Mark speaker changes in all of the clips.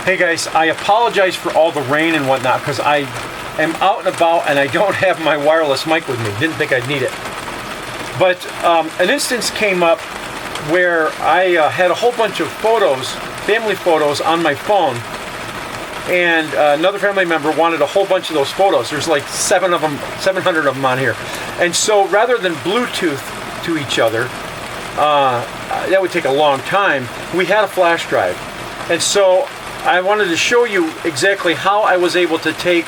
Speaker 1: Hey guys, I apologize for all the rain and whatnot because I am out and about and I don't have my wireless mic with me. Didn't think I'd need it. But an instance came up where I had a whole bunch of photos, family photos on my phone, and another family member wanted a whole bunch of those photos. There's like 700 of them on here. And so rather than Bluetooth to each other, that would take a long time, we had a flash drive. And so I wanted to show you exactly how I was able to take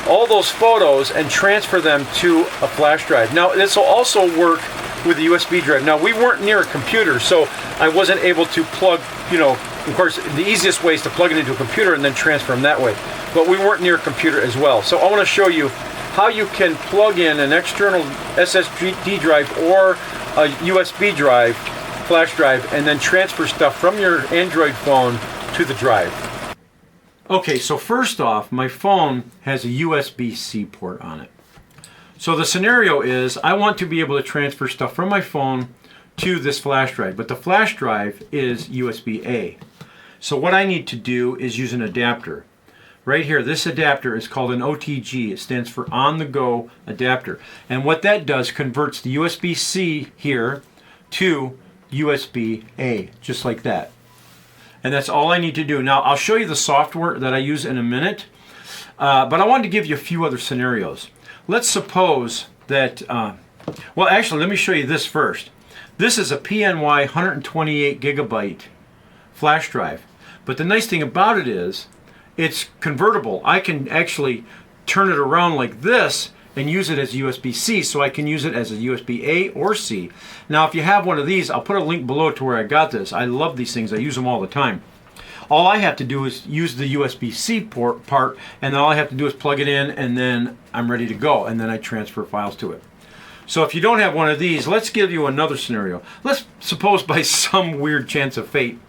Speaker 1: all those photos and transfer them to a flash drive. Now, this will also work with the USB drive. Now, we weren't near a computer, so I wasn't able to plug, of course, the easiest way is to plug it into a computer and then transfer them that way. But we weren't near a computer as well. So I want to show you how you can plug in an external SSD drive or a USB drive, flash drive, and then transfer stuff from your Android phone to the drive. Okay, so first off, my phone has a USB-C port on it. So the scenario is I want to be able to transfer stuff from my phone to this flash drive, but the flash drive is USB-A. So what I need to do is use an adapter. Right here, this adapter is called an OTG. It stands for on-the-go adapter. And what that does converts the USB-C here to USB-A, just like that. And that's all I need to do. Now, I'll show you the software that I use in a minute, but I wanted to give you a few other scenarios. Let's suppose that, well, actually, let me show you this first. This is a PNY 128 gigabyte flash drive. But the nice thing about it is it's convertible. I can actually turn it around like this and use it as USB-C, so I can use it as a USB-A or C. Now, if you have one of these, I'll put a link below to where I got this. I love these things. I use them all the time. All I have to do is use the USB-C part, and then all I have to do is plug it in, and then I'm ready to go, and then I transfer files to it. So if you don't have one of these, let's give you another scenario. Let's suppose by some weird chance of fate,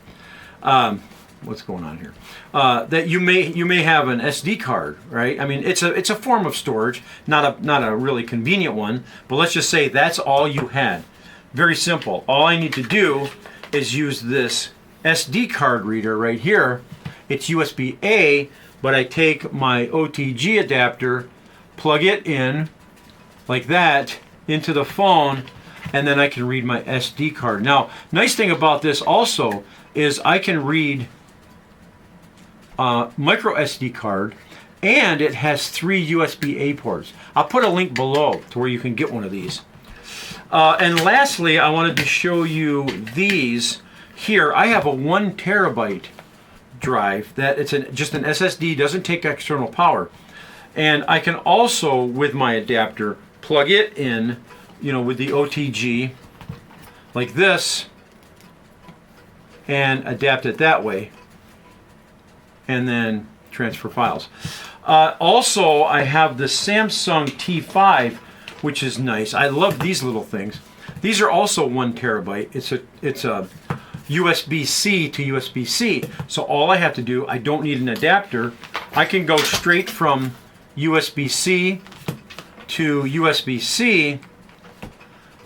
Speaker 1: what's going on here? That you may have an SD card, right? I mean, it's a form of storage, not a really convenient one. But let's just say that's all you had. Very simple. All I need to do is use this SD card reader right here. It's USB-A, but I take my OTG adapter, plug it in like that into the phone, and then I can read my SD card. Now, nice thing about this also is I can read micro SD card, and it has 3 USB-A ports. I'll put a link below to where you can get one of these. And lastly, I wanted to show you these here. I have a 1 terabyte drive that it's just an SSD, doesn't take external power. And I can also, with my adapter, plug it in, with the OTG like this and adapt it that way, and then transfer files. Also, I have the Samsung T5, which is nice. I love these little things. These are also 1 terabyte. It's a USB-C to USB-C. So all I have to do, I don't need an adapter. I can go straight from USB-C to USB-C,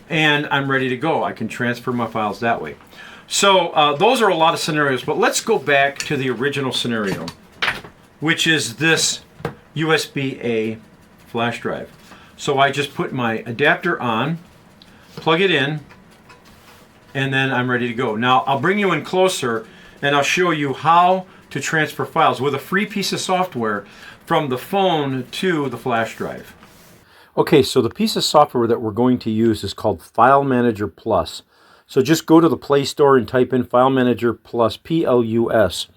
Speaker 1: and I'm ready to go. I can transfer my files that way. So those are a lot of scenarios, but let's go back to the original scenario, which is this USB-A flash drive. So I just put my adapter on, plug it in, and then I'm ready to go. Now, I'll bring you in closer, and I'll show you how to transfer files with a free piece of software from the phone to the flash drive. Okay, so the piece of software that we're going to use is called File Manager Plus. So just go to the Play Store and type in File Manager Plus, Plus,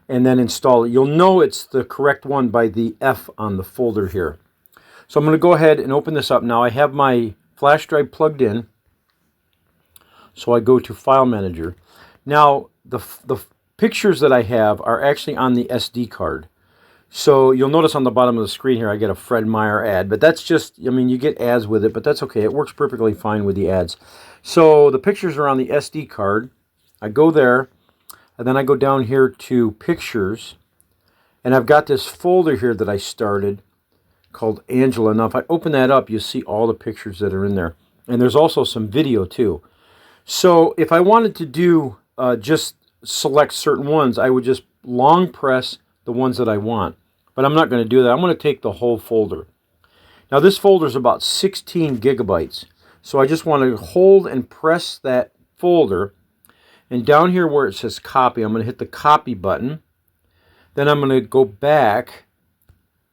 Speaker 1: and then install it. You'll know it's the correct one by the F on the folder here. So I'm going to go ahead and open this up now. I have my flash drive plugged in. So I go to File Manager. Now, the pictures that I have are actually on the SD card. So you'll notice on the bottom of the screen here, I get a Fred Meyer ad, but that's just, you get ads with it, but that's okay. It works perfectly fine with the ads. So the pictures are on the SD card. I go there, and then I go down here to Pictures, and I've got this folder here that I started called Angela. Now, if I open that up, you'll see all the pictures that are in there. And there's also some video, too. So if I wanted to do just select certain ones, I would just long press the ones that I want. But I'm not going to do that. I'm going to take the whole folder. Now this folder is about 16 gigabytes. So I just want to hold and press that folder. And down here where it says copy, I'm going to hit the copy button. Then I'm going to go back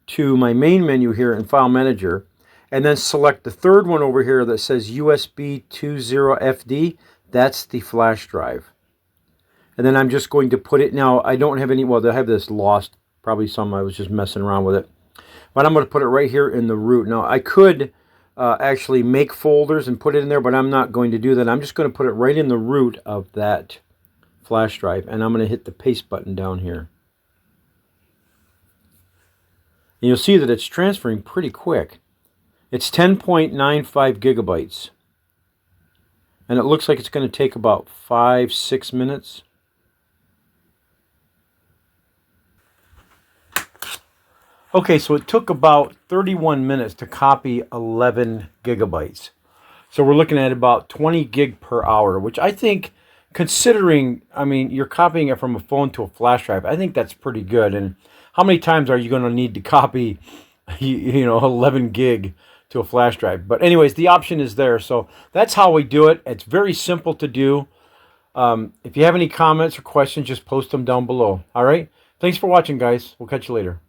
Speaker 1: to my main menu here in File Manager. And then select the third one over here that says USB 20FD. That's the flash drive. And then I'm just going to put it, now I don't have any, well, I have this lost, probably some, I was just messing around with it. But I'm going to put it right here in the root. Now I could actually make folders and put it in there, but I'm not going to do that. I'm just going to put it right in the root of that flash drive. And I'm going to hit the paste button down here. And you'll see that it's transferring pretty quick. It's 10.95 gigabytes. And it looks like it's going to take about 5-6 minutes. Okay, so it took about 31 minutes to copy 11 gigabytes. So we're looking at about 20 gig per hour, which I think, considering, I mean, you're copying it from a phone to a flash drive, I think that's pretty good. And how many times are you going to need to copy, 11 gig to a flash drive? But anyways, the option is there. So that's how we do it. It's very simple to do. If you have any comments or questions, just post them down below. All right? Thanks for watching, guys. We'll catch you later.